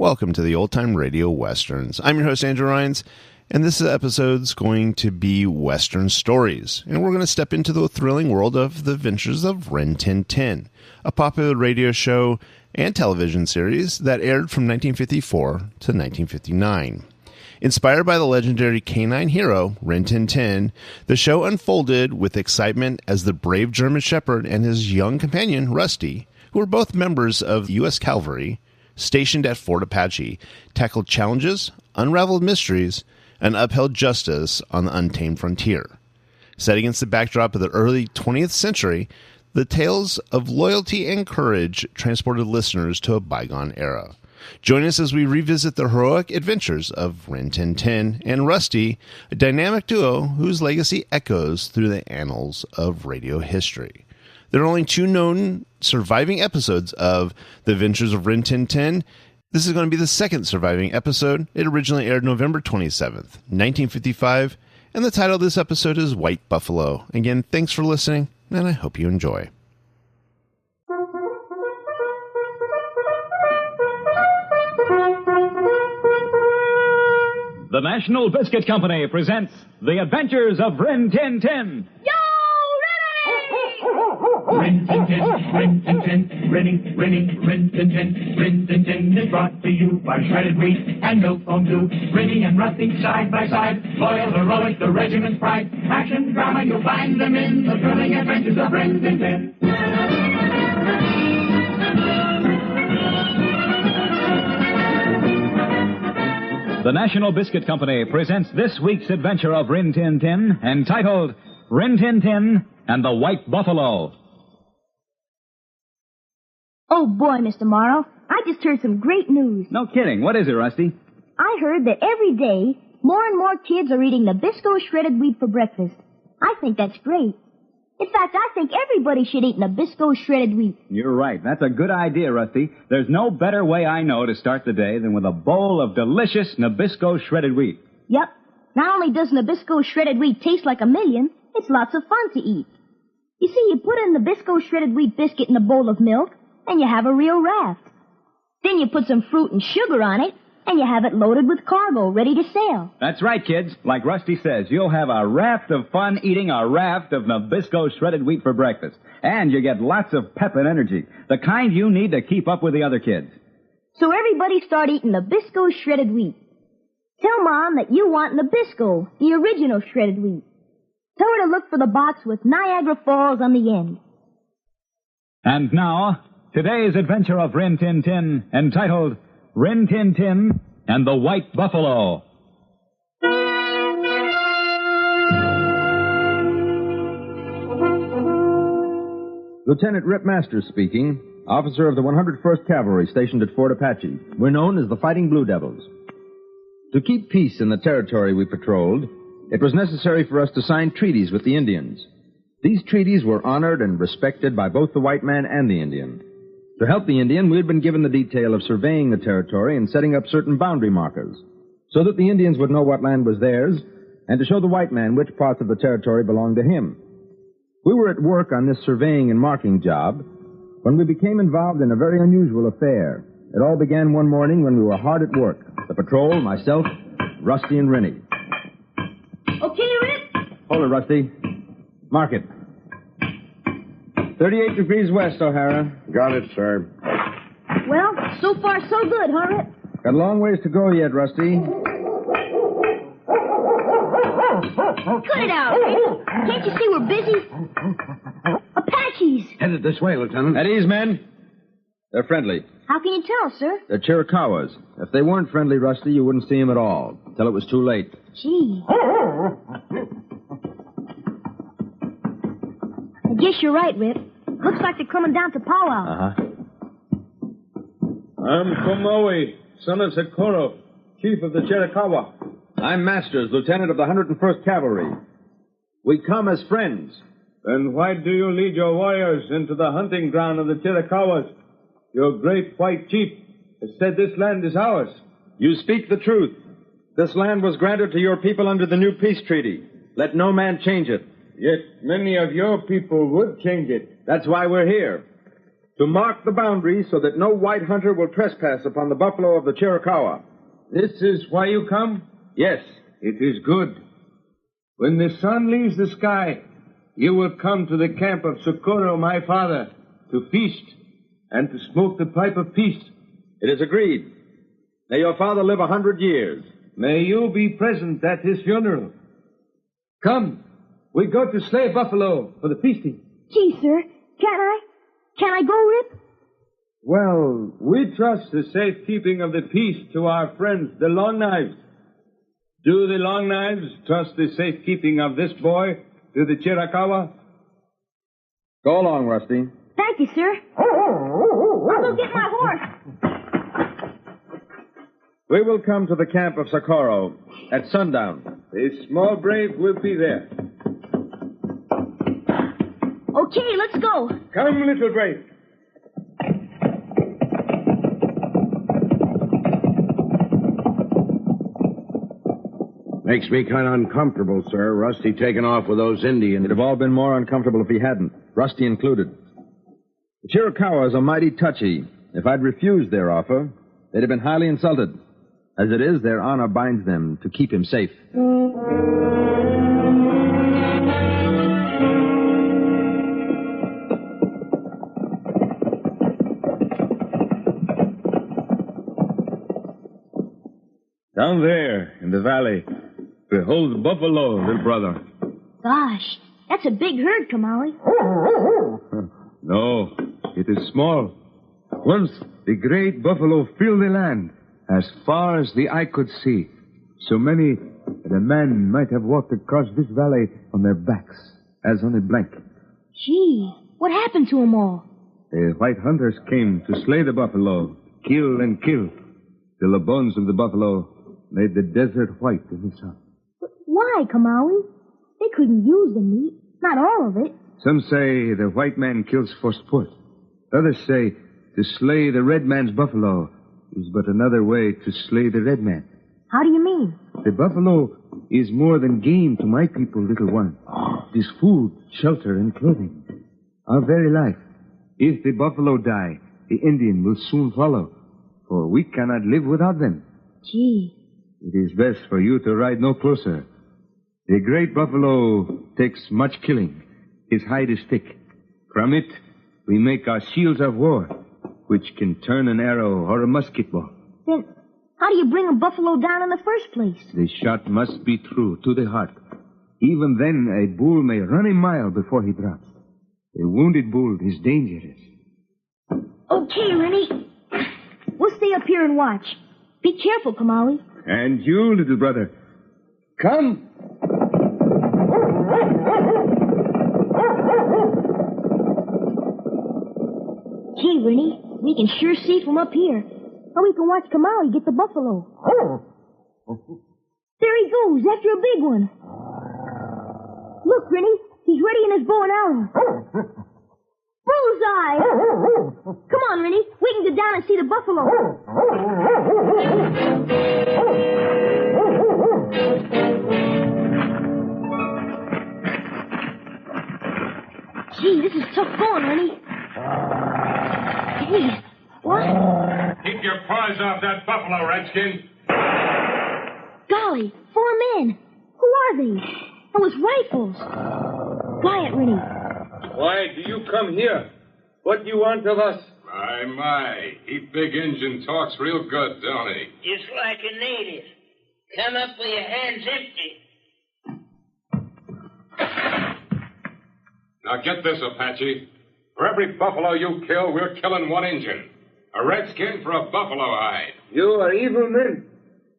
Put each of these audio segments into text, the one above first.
Welcome to the Old Time Radio Westerns. I'm your host, Andrew Rhynes, and this episode's going to be Western stories. And we're going to step into the thrilling world of the adventures of Rin Tin Tin, a popular radio show and television series that aired from 1954 to 1959. Inspired by the legendary canine hero, Rin Tin Tin, the show unfolded with excitement as the brave German Shepherd and his young companion, Rusty, who were both members of the U.S. Cavalry, stationed at Fort Apache, tackled challenges, unraveled mysteries, and upheld justice on the untamed frontier. Set against the backdrop of the early 20th century, the tales of loyalty and courage transported listeners to a bygone era. Join us as we revisit the heroic adventures of Rin Tin Tin and Rusty, a dynamic duo whose legacy echoes through the annals of radio history. There are only 2 known surviving episodes of The Adventures of Rin Tin Tin. This is going to be the second surviving episode. It originally aired November 27th, 1955, and the title of this episode is White Buffalo. Again, thanks for listening, and I hope you enjoy. The National Biscuit Company presents The Adventures of Rin Tin Tin. Rin Tin Tin, Rin Tin Tin, Rin Tin Tin, Rin Tin Tin is brought to you by shredded wheat and milk foam too. Rinny and Rusty side by side, loyal, heroic, the regiment's pride. Action, drama, you'll find them in the thrilling adventures of Rin Tin Tin. The National Biscuit Company presents this week's adventure of Rin Tin Tin, entitled Rin Tin Tin and the White Buffalo. Oh, boy, Mr. Morrow, I just heard some great news. No kidding. What is it, Rusty? I heard that every day, more and more kids are eating Nabisco shredded wheat for breakfast. I think that's great. In fact, I think everybody should eat Nabisco shredded wheat. You're right. That's a good idea, Rusty. There's no better way I know to start the day than with a bowl of delicious Nabisco shredded wheat. Yep. Not only does Nabisco shredded wheat taste like a million, it's lots of fun to eat. You see, you put a Nabisco shredded wheat biscuit in a bowl of milk, and you have a real raft. Then you put some fruit and sugar on it, and you have it loaded with cargo, ready to sail. That's right, kids. Like Rusty says, you'll have a raft of fun eating a raft of Nabisco shredded wheat for breakfast. And you get lots of pep and energy, the kind you need to keep up with the other kids. So everybody start eating Nabisco shredded wheat. Tell Mom that you want Nabisco, the original shredded wheat. Tell her to look for the box with Niagara Falls on the end. And now, today's adventure of Rin Tin Tin, entitled Rin Tin Tin and the White Buffalo. Lieutenant Rip Masters speaking, officer of the 101st Cavalry stationed at Fort Apache. We're known as the Fighting Blue Devils. To keep peace in the territory we patrolled, it was necessary for us to sign treaties with the Indians. These treaties were honored and respected by both the white man and the Indian. To help the Indian, we had been given the detail of surveying the territory and setting up certain boundary markers, so that the Indians would know what land was theirs, and to show the white man which parts of the territory belonged to him. We were at work on this surveying and marking job when we became involved in a very unusual affair. It all began one morning when we were hard at work. The patrol, myself, Rusty, and Rennie. Okay, Rip? Hold it, Rusty. Mark it. 38 degrees west, O'Hara. Got it, sir. Well, so far so good, huh, Rip? Got a long ways to go yet, Rusty. Cut it out, Rip. Can't you see we're busy? Apaches! Headed this way, Lieutenant. At ease, men. They're friendly. How can you tell, sir? They're Chiricahuas. If they weren't friendly, Rusty, you wouldn't see them at all, till it was too late. Gee. I guess you're right, Rip. Looks like they're coming down to powwow. Uh-huh. I'm Komawi, son of Socorro, chief of the Chiricahua. I'm Masters, lieutenant of the 101st Cavalry. We come as friends. Then why do you lead your warriors into the hunting ground of the Chiricahuas? Your great white chief has said this land is ours. You speak the truth. This land was granted to your people under the new peace treaty. Let no man change it. Yet many of your people would change it. That's why we're here. To mark the boundary so that no white hunter will trespass upon the buffalo of the Chiricahua. This is why you come? Yes. It is good. When the sun leaves the sky, you will come to the camp of Socorro, my father, to feast and to smoke the pipe of peace. It is agreed. May your father live 100 years. May you be present at his funeral. Come, we go to slay buffalo for the feasting. Gee, sir, can I go, Rip? Well, we trust the safekeeping of the peace to our friends, the Long Knives. Do the Long Knives trust the safekeeping of this boy to the Chiricahua? Go along, Rusty. Thank you, sir. I'll go get my horse. We will come to the camp of Socorro at sundown. The small brave will be there. Okay, let's go. Come, little brave. Makes me kind of uncomfortable, sir. Rusty taking off with those Indians. It'd have all been more uncomfortable if he hadn't, Rusty included. The Chiricahuas are mighty touchy. If I'd refused their offer, they'd have been highly insulted. As it is, their honor binds them to keep him safe. Down there in the valley, behold buffalo, little brother. Gosh, that's a big herd, Kamali. No, it is small. Once the great buffalo filled the land as far as the eye could see. So many that a man might have walked across this valley on their backs, as on a blanket. Gee, what happened to them all? The white hunters came to slay the buffalo, kill and kill, till the bones of the buffalo made the desert white in the sun. But why, Kamali? They couldn't use the meat, not all of it. Some say the white man kills for sport. Others say to slay the red man's buffalo is but another way to slay the red man. How do you mean? The buffalo is more than game to my people, little one. It is food, shelter, and clothing. Our very life. If the buffalo die, the Indian will soon follow, for we cannot live without them. Gee. It is best for you to ride no closer. The great buffalo takes much killing. His hide is thick. From it, we make our shields of war, which can turn an arrow or a musket ball. Then how do you bring a buffalo down in the first place? The shot must be true to the heart. Even then, a bull may run a mile before he drops. A wounded bull is dangerous. Okay, Rennie. We'll stay up here and watch. Be careful, Kamali. And you, little brother, come. Gee, Rennie, we can sure see from up here. Or we can watch Kamali get the buffalo. There he goes, after a big one. Look, Rennie, he's ready in his bow and arrow. Bullseye! Come on, Rennie, we can go down and see the buffalo. Gee, this is tough going, Rennie. Hey, what? Keep your paws off that buffalo, Redskin. Golly, 4 men. Who are they? Oh, it's rifles. Quiet, Rennie. Why do you come here? What do you want of us? My. He big Injun talks real good, don't he? Just like a native. Come up with your hands empty. Now get this, Apache. For every buffalo you kill, we're killing 1 Injun. A redskin for a buffalo hide. You are evil men.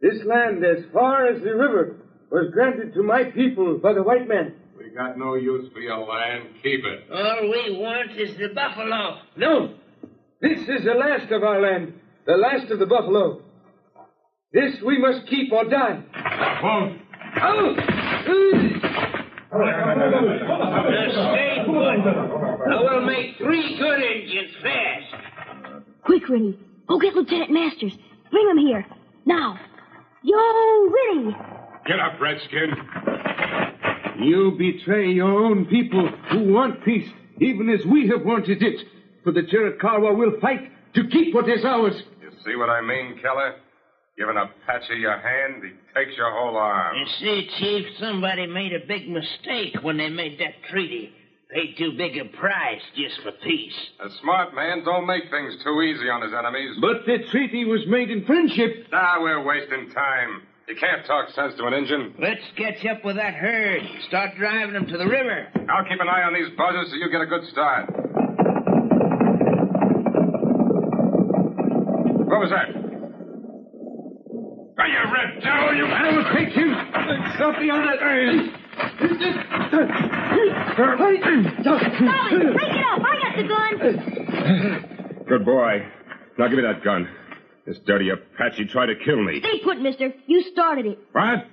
This land, as far as the river, was granted to my people by the white man. We got no use for your land. Keep it. All we want is the buffalo. No. This is the last of our land. The last of the buffalo. This we must keep or die. Won't. Oh! Stay put. I will make 3 good Indians fast. Quick, Rennie. Go get Lieutenant Masters. Bring him here. Now. Yo, Rennie. Get up, Redskin. You betray your own people who want peace, even as we have wanted it. For the Chiricahua will fight to keep what is ours. You see what I mean, Keller? Giving Apache your hand, he takes your whole arm. You see, Chief, somebody made a big mistake when they made that treaty. Paid too big a price just for peace. A smart man don't make things too easy on his enemies. But the treaty was made in friendship. We're wasting time. You can't talk sense to an Injun. Let's catch up with that herd. Start driving them to the river. I'll keep an eye on these buzzers so you get a good start. What was that? Are you red devil, you... I will take you. Stop me on that iron. Molly, break it up. I got the gun. Good boy. Now give me that gun. This dirty Apache tried to kill me. Stay put, mister. You started it. What?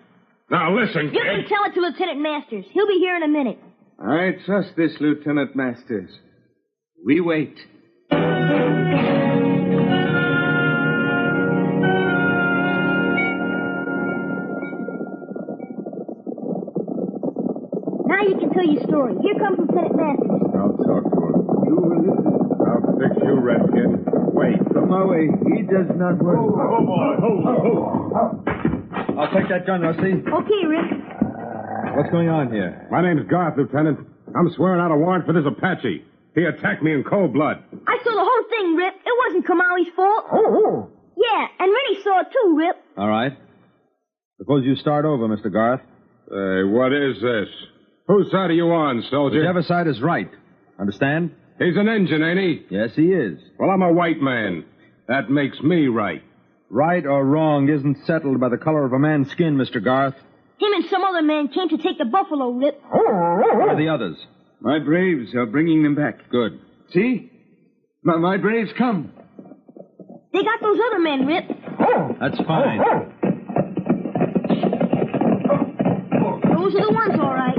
Now listen, You can tell it to Lieutenant Masters. He'll be here in a minute. I trust this, Lieutenant Masters. We wait. Now you can tell your story. Here comes Lieutenant Masters. I'll talk to him. You will listen. I'll fix you, Redskin. Wait. Samawe, he does not work. I'll take that gun, Rusty. Okay, Rick. What's going on here? My name's Garth, Lieutenant. I'm swearing out a warrant for this Apache. He attacked me in cold blood. I saw the whole thing, Rip. It wasn't Kamali's fault. Yeah, and Rennie saw it too, Rip. All right. Suppose you start over, Mr. Garth. Hey, what is this? Whose side are you on, soldier? Whichever side is right. Understand? He's an Injun, ain't he? Yes, he is. Well, I'm a white man. That makes me right. Right or wrong isn't settled by the color of a man's skin, Mr. Garth. Him and some other man came to take the buffalo, Rip. Where are the others? My braves are bringing them back. Good. See? My braves come. They got those other men, Rip. That's fine. Those are the ones, all right.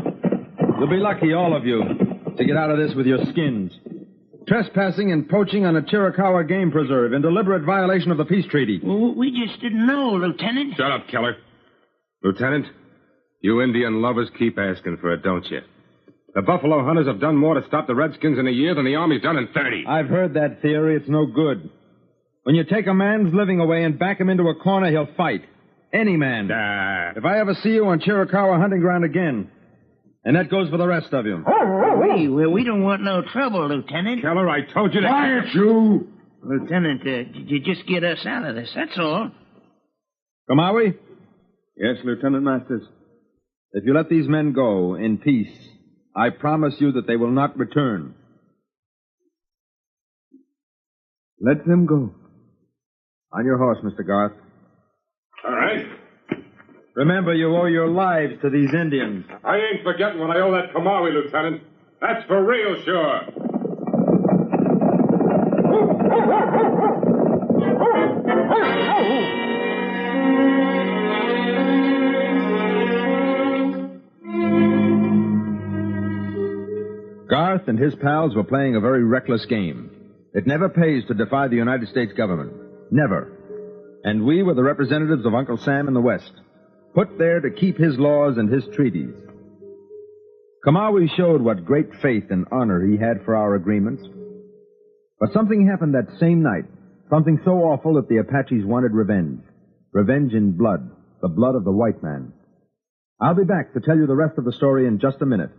You'll be lucky, all of you, to get out of this with your skins. Trespassing and poaching on a Chiricahua game preserve in deliberate violation of the peace treaty. Well, we just didn't know, Lieutenant. Shut up, Keller. Lieutenant, you Indian lovers keep asking for it, don't you? The buffalo hunters have done more to stop the Redskins in a year than the Army's done in 30. I've heard that theory. It's no good. When you take a man's living away and back him into a corner, he'll fight. Any man. If I ever see you on Chiricahua hunting ground again, and that goes for the rest of you. We don't want no trouble, Lieutenant. Keller, I told you to... Quiet, you! Lieutenant, did you just get us out of this? That's all. Kamawi, Yes, Lieutenant Masters. if you let these men go in peace, I promise you that they will not return. Let them go. On your horse, Mr. Garth. All right. Remember, you owe your lives to these Indians. I ain't forgetting what I owe that Kamawi, Lieutenant. That's for real, sure. Garth and his pals were playing a very reckless game. It never pays to defy the United States government. Never. And we were the representatives of Uncle Sam in the West, put there to keep his laws and his treaties. Kamawi showed what great faith and honor he had for our agreements. But something happened that same night, something so awful that the Apaches wanted revenge. Revenge in blood, the blood of the white man. I'll be back to tell you the rest of the story in just a minute.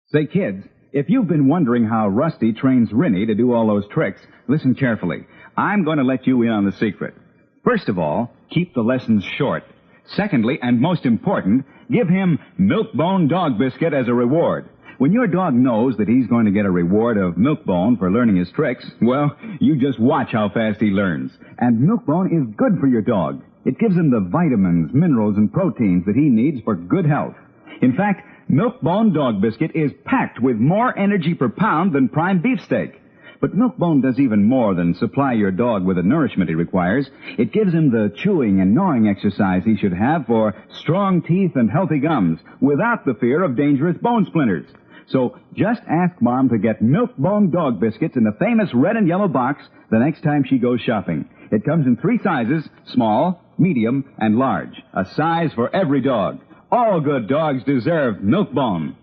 Say, kids, if you've been wondering how Rusty trains Rennie to do all those tricks, listen carefully. I'm going to let you in on the secret. First of all, keep the lessons short. Secondly, and most important, give him Milk-Bone Dog Biscuit as a reward. When your dog knows that he's going to get a reward of Milk-Bone for learning his tricks, well, you just watch how fast he learns. And Milk-Bone is good for your dog. It gives him the vitamins, minerals, and proteins that he needs for good health. In fact, Milk-Bone Dog Biscuit is packed with more energy per pound than prime beefsteak. But Milk-Bone does even more than supply your dog with the nourishment he requires. It gives him the chewing and gnawing exercise he should have for strong teeth and healthy gums, without the fear of dangerous bone splinters. So just ask Mom to get Milk-Bone Dog Biscuits in the famous red and yellow box the next time she goes shopping. It comes in 3 sizes, small, medium, and large. A size for every dog. All good dogs deserve Milk-Bone.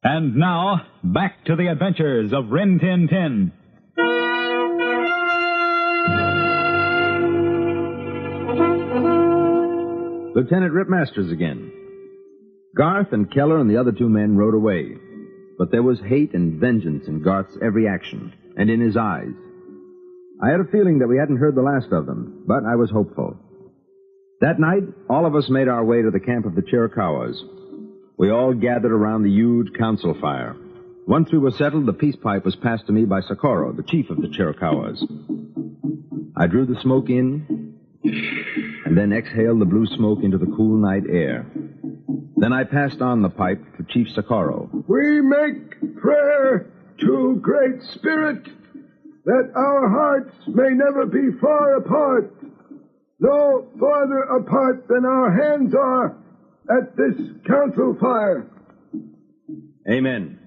And now, back to the adventures of Rin Tin Tin. Lieutenant Rip Masters again. Garth and Keller and the other two men rode away. But there was hate and vengeance in Garth's every action, and in his eyes. I had a feeling that we hadn't heard the last of them, but I was hopeful. That night, all of us made our way to the camp of the Chiricahuas. We all gathered around the huge council fire. Once we were settled, the peace pipe was passed to me by Socorro, the chief of the Chiricahuas. I drew the smoke in, and then exhaled the blue smoke into the cool night air. Then I passed on the pipe to Chief Socorro. We make prayer to Great Spirit that our hearts may never be far apart, no farther apart than our hands are at this council fire. Amen.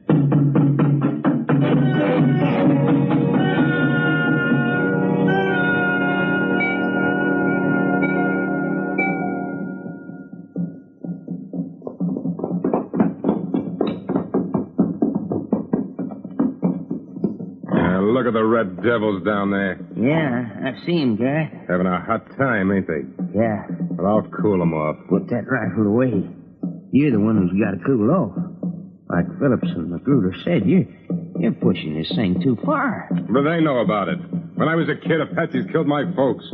Look at the red devils down there. Yeah, I see him, Garth. Having a hot time, ain't they? Yeah. Well, I'll cool them off. Put that rifle away. You're the one who's got to cool off. Like Phillips and Magruder said, you're pushing this thing too far. But they know about it. When I was a kid, Apaches killed my folks.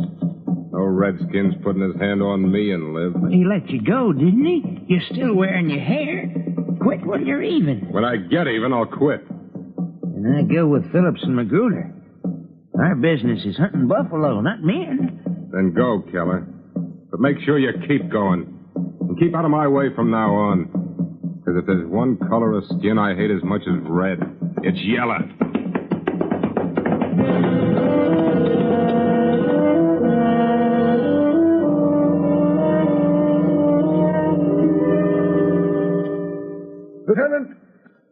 No Redskins putting his hand on me and live. Well, he let you go, didn't he? You're still wearing your hair. Quit when you're even. When I get even, I'll quit. And I go with Phillips and Magruder. Our business is hunting buffalo, not men. Then go, Keller. But make sure you keep going. And keep out of my way from now on. Because if there's one color of skin I hate as much as red, it's yellow. Lieutenant,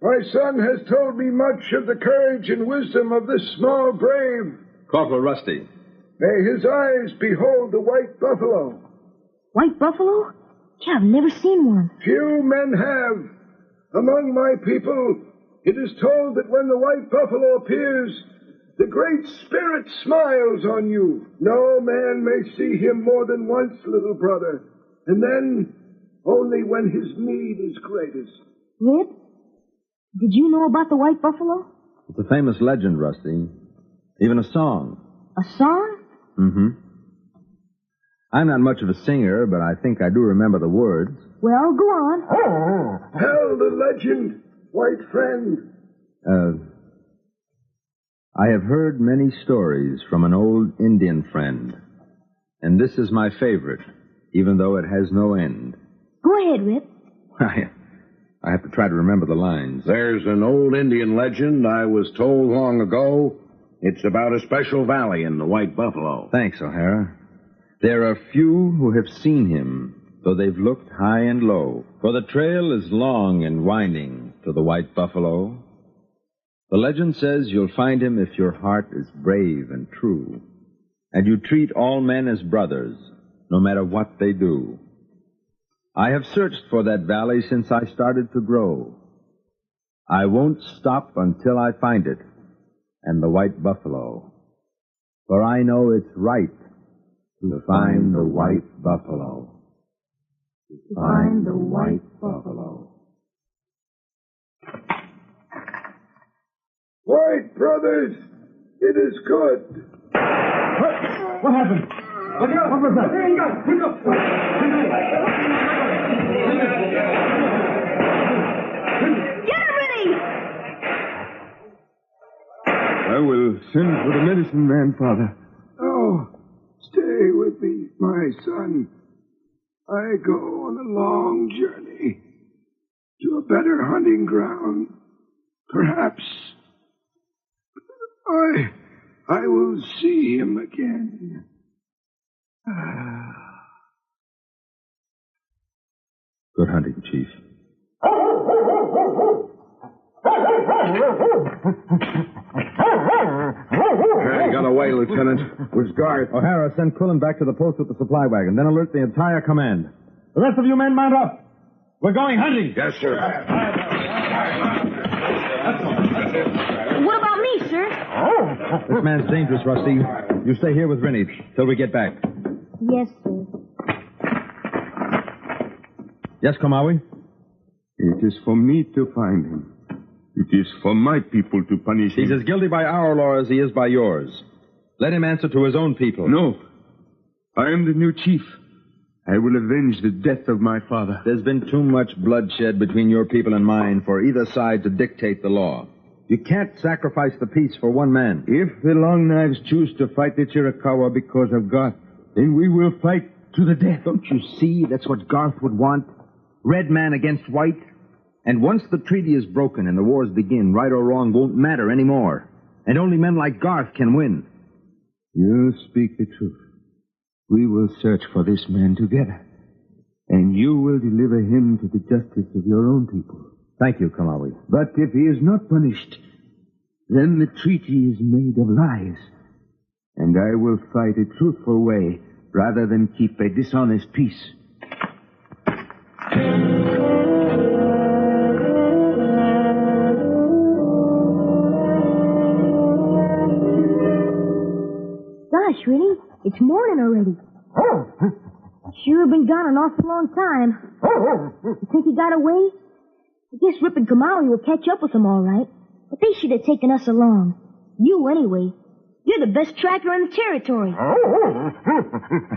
my son has told me much of the courage and wisdom of this small brave. Corporal Rusty. May his eyes behold the white buffalo. White buffalo? Gee, I've never seen one. Few men have. Among my people, it is told that when the white buffalo appears, the Great Spirit smiles on you. No man may see him more than once, little brother, and then only when his need is greatest. Rip, did you know about the white buffalo? It's a famous legend, Rusty. Even a song. A song? Mm-hmm. I'm not much of a singer, but I think I do remember the words. Well, go on. Tell the legend, white friend. I have heard many stories from an old Indian friend, and this is my favorite, even though it has no end. Go ahead, Rip. I have to try to remember the lines. There's an old Indian legend I was told long ago. It's about a special valley in the White Buffalo. Thanks, O'Hara. There are few who have seen him, though they've looked high and low. For the trail is long and winding to the White Buffalo. The legend says you'll find him if your heart is brave and true, and you treat all men as brothers, no matter what they do. I have searched for that valley since I started to grow. I won't stop until I find it, and the White Buffalo. For I know it's right to find the White Buffalo. To find the White Buffalo. White brothers, it is good. What happened? Look out! What was that? There you go! Quick up! Get him ready! I will send for the medicine man, Father. Oh, stay with me, my son. I go on a long journey to a better hunting ground. Perhaps I will see him again. Good hunting, Chief. He got away, Lieutenant. Was Garth. O'Hara, send Quillen back to the post with the supply wagon. Then alert the entire command. The rest of you men mount up. We're going hunting. Yes, sir. This man's dangerous, Rusty. You stay here with Rennie till we get back. Yes, sir. Yes, Kamawi? It is for me to find him. It is for my people to punish him. He's as guilty by our law as he is by yours. Let him answer to his own people. No. I am the new chief. I will avenge the death of my father. There's been too much bloodshed between your people and mine for either side to dictate the law. You can't sacrifice the peace for one man. If the Long Knives choose to fight the Chiricahua because of Garth, then we will fight to the death. Don't you see that's what Garth would want? Red man against white? And once the treaty is broken and the wars begin, right or wrong won't matter anymore. And only men like Garth can win. You speak the truth. We will search for this man together. And you will deliver him to the justice of your own people. Thank you, Kamawi. But if he is not punished, then the treaty is made of lies. And I will fight a truthful way rather than keep a dishonest peace. Gosh, Rennie, it's morning already. Sure have been gone an awful long time. You think he got away? I guess Rip and Kamawi will catch up with him all right. But they should have taken us along. You, anyway. You're the best tracker in the territory.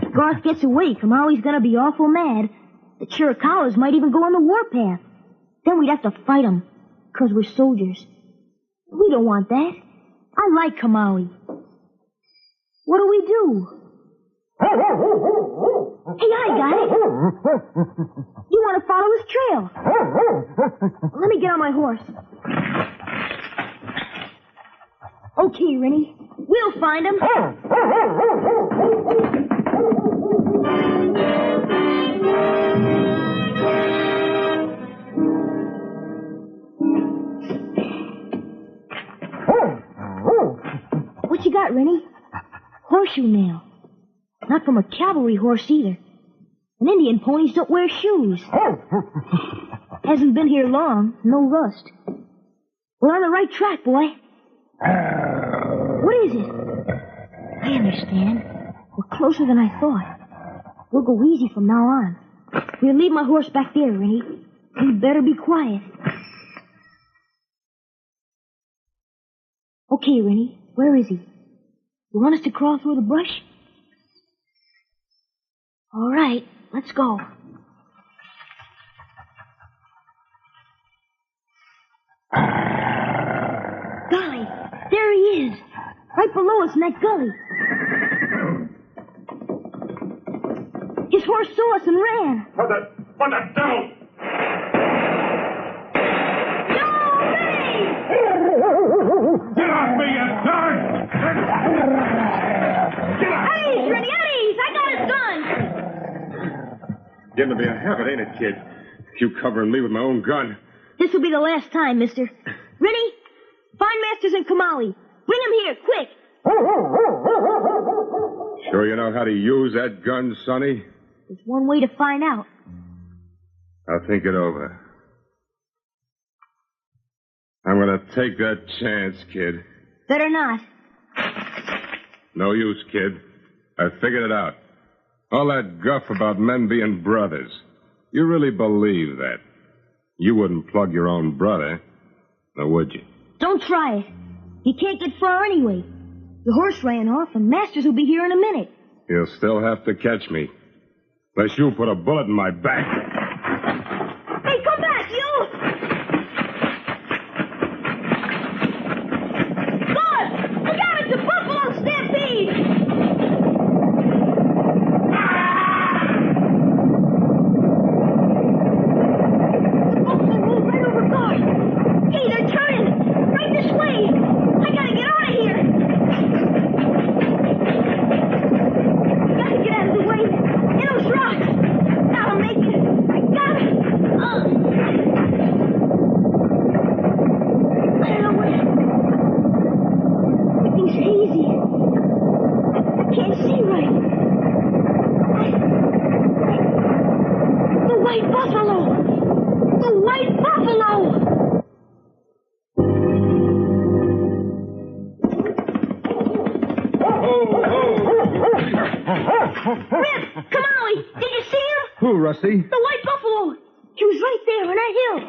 If Garth gets away, Kamawi's gonna be awful mad. The Chiricahuas might even go on the warpath. Then we'd have to fight them, 'cause we're soldiers. We don't want that. I like Kamawi. What do we do? Hey, I got it. You want to follow his trail. Let me get on my horse. Okay, Rennie. We'll find him. What you got, Rennie? Horseshoe nail. Not from a cavalry horse either. And Indian ponies don't wear shoes. Hasn't been here long. No rust. We're on the right track, boy. What is it? I understand. We're closer than I thought. We'll go easy from now on. We'll leave my horse back there, Rennie. You better be quiet. Okay, Rennie. Where is he? You want us to crawl through the brush? All right, let's go. Golly, there he is. Right below us in that gully. His horse saw us and ran. What the devil? No, Rennie! Get off me, you dog! Eddie's, Rennie, Eddie's! I got his gun! Getting to be a habit, ain't it, kid? You covering me with my own gun. This will be the last time, mister. Rennie, find Masters and Kamawi. Bring them here, quick. Sure you know how to use that gun, Sonny? There's one way to find out. I'll think it over. I'm going to take that chance, kid. Better not. No use, kid. I figured it out. All that guff about men being brothers. You really believe that? You wouldn't plug your own brother, now would you? Don't try it. You can't get far anyway. The horse ran off, and Masters will be here in a minute. He'll still have to catch me. Unless you put a bullet in my back. Hey, come back, you! Good! Look out, it's a buffalo stampede! The buffalo rolled right over Garth. Hey, they're turning! Right this way! I gotta get out of here! Gotta get out of the way! In those rocks! Now I'll make it! I got it! I don't know where. Everything's hazy. I can't see right. The white buffalo! The white buffalo! Who, Rusty? The white buffalo! He was right there on that hill.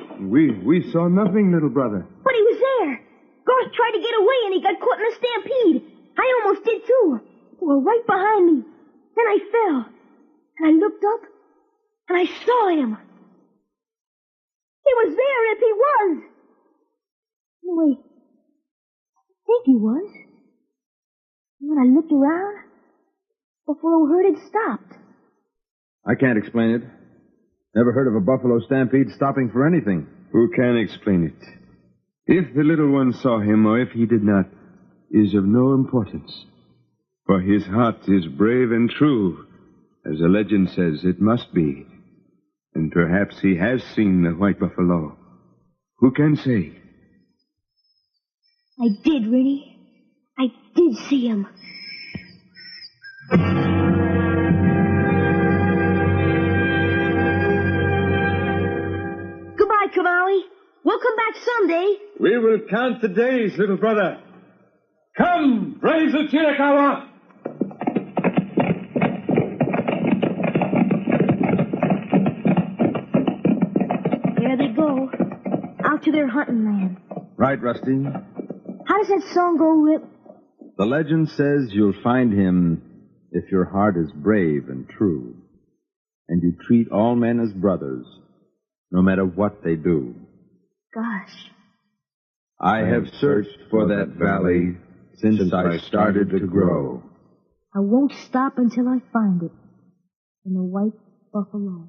We saw nothing, little brother. But he was there. Garth tried to get away and he got caught in a stampede. I almost did too. They were right behind me. Then I fell. And I looked up and I saw him. He was there if he was. Anyway, I think he was. And when I looked around, buffalo herd had stopped. I can't explain it. Never heard of a buffalo stampede stopping for anything. Who can explain it? If the little one saw him or if he did not, is of no importance. For his heart is brave and true, as the legend says it must be. And perhaps he has seen the white buffalo. Who can say? I did, Rennie. I did see him. Goodbye, Kamawi. We'll come back someday. We will count the days, little brother. Come, braves of Chiricahua! There they go. Out to their hunting land. Right, Rusty. How does that song go, Rip? The legend says you'll find him if your heart is brave and true, and you treat all men as brothers, no matter what they do. Gosh. I have searched for that valley since I started to grow. I won't stop until I find it. In the white buffalo.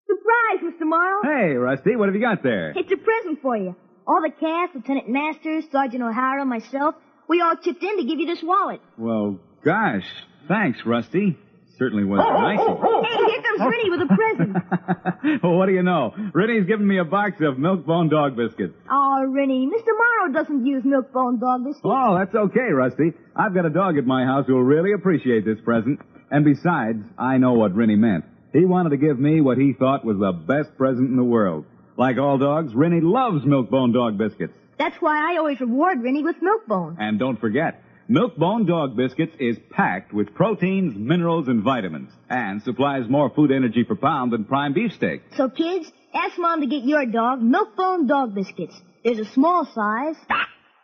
Surprise, Mr. Morrow. Hey, Rusty, what have you got there? It's a present for you. All the cast, Lieutenant Masters, Sergeant O'Hara, myself, we all chipped in to give you this wallet. Well, gosh, thanks, Rusty. Certainly was nice of you. Hey, here comes Rennie with a present. Well, what do you know? Rennie's giving me a box of Milk-Bone dog biscuits. Oh, Rennie, Mr. Morrow doesn't use Milk-Bone dog biscuits. Oh, that's okay, Rusty. I've got a dog at my house who'll really appreciate this present. And besides, I know what Rennie meant. He wanted to give me what he thought was the best present in the world. Like all dogs, Rennie loves Milk-Bone dog biscuits. That's why I always reward Rennie with Milk-Bone. And don't forget, Milk-Bone dog biscuits is packed with proteins, minerals, and vitamins, and supplies more food energy per pound than prime beefsteak. So, kids, ask Mom to get your dog Milk-Bone dog biscuits. There's a small size,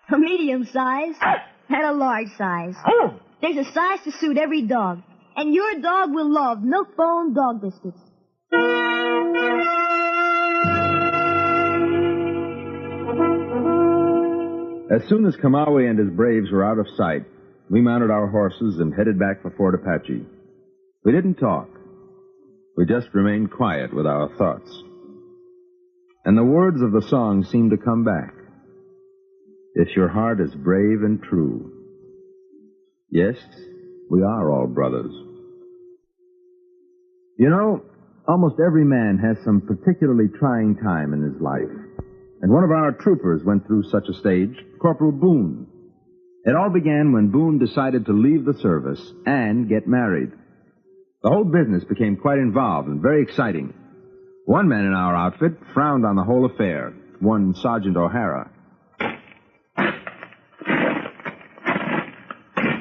a medium size, and a large size. There's a size to suit every dog. And your dog will love Milk-Bone dog biscuits. As soon as Kamawi and his braves were out of sight, we mounted our horses and headed back for Fort Apache. We didn't talk. We just remained quiet with our thoughts. And the words of the song seemed to come back. If your heart is brave and true. Yes, we are all brothers. You know, almost every man has some particularly trying time in his life. And one of our troopers went through such a stage, Corporal Boone. It all began when Boone decided to leave the service and get married. The whole business became quite involved and very exciting. One man in our outfit frowned on the whole affair, one Sergeant O'Hara.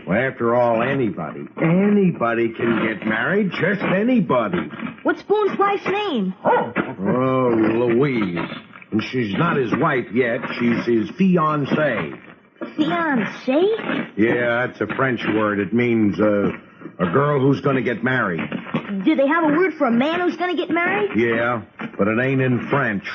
Well, after all, anybody can get married, just anybody. What's Boone's wife's name? Oh, Louise. And she's not his wife yet. She's his fiancée. Fiancée? Yeah, that's a French word. It means a girl who's going to get married. Do they have a word for a man who's going to get married? Yeah, but it ain't in French.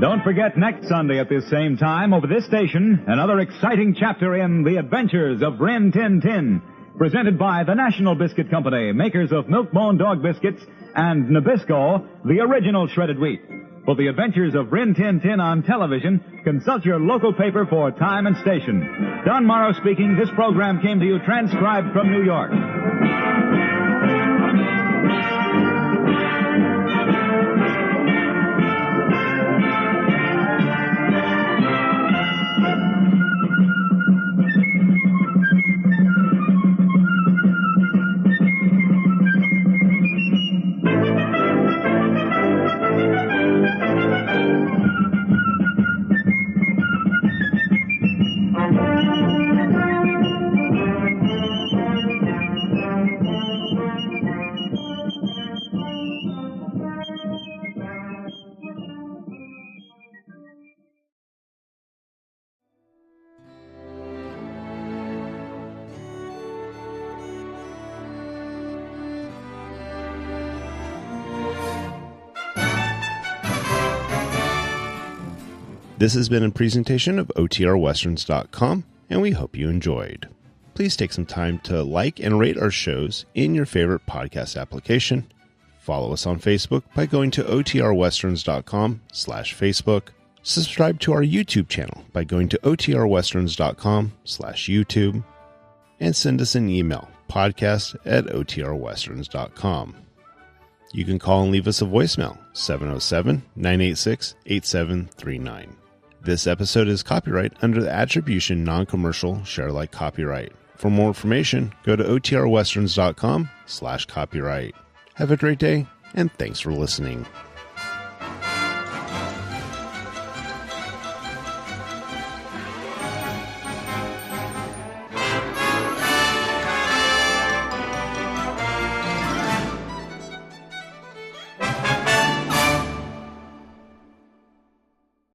Don't forget next Sunday at this same time, over this station, another exciting chapter in The Adventures of Rin Tin Tin, presented by the National Biscuit Company, makers of Milk-Bone dog biscuits, and Nabisco, the original shredded wheat. For The Adventures of Rin Tin Tin on television, consult your local paper for time and station. Don Morrow speaking. This program came to you transcribed from New York. This has been a presentation of OTRWesterns.com, and we hope you enjoyed. Please take some time to like and rate our shows in your favorite podcast application. Follow us on Facebook by going to OTRWesterns.com/Facebook. Subscribe to our YouTube channel by going to OTRWesterns.com/YouTube. And send us an email, podcast@OTRWesterns.com. You can call and leave us a voicemail, 707-986-8739. This episode is copyright under the Attribution Non-Commercial Share Alike Copyright. For more information, go to OTRWesterns.com/copyright. Have a great day, and thanks for listening.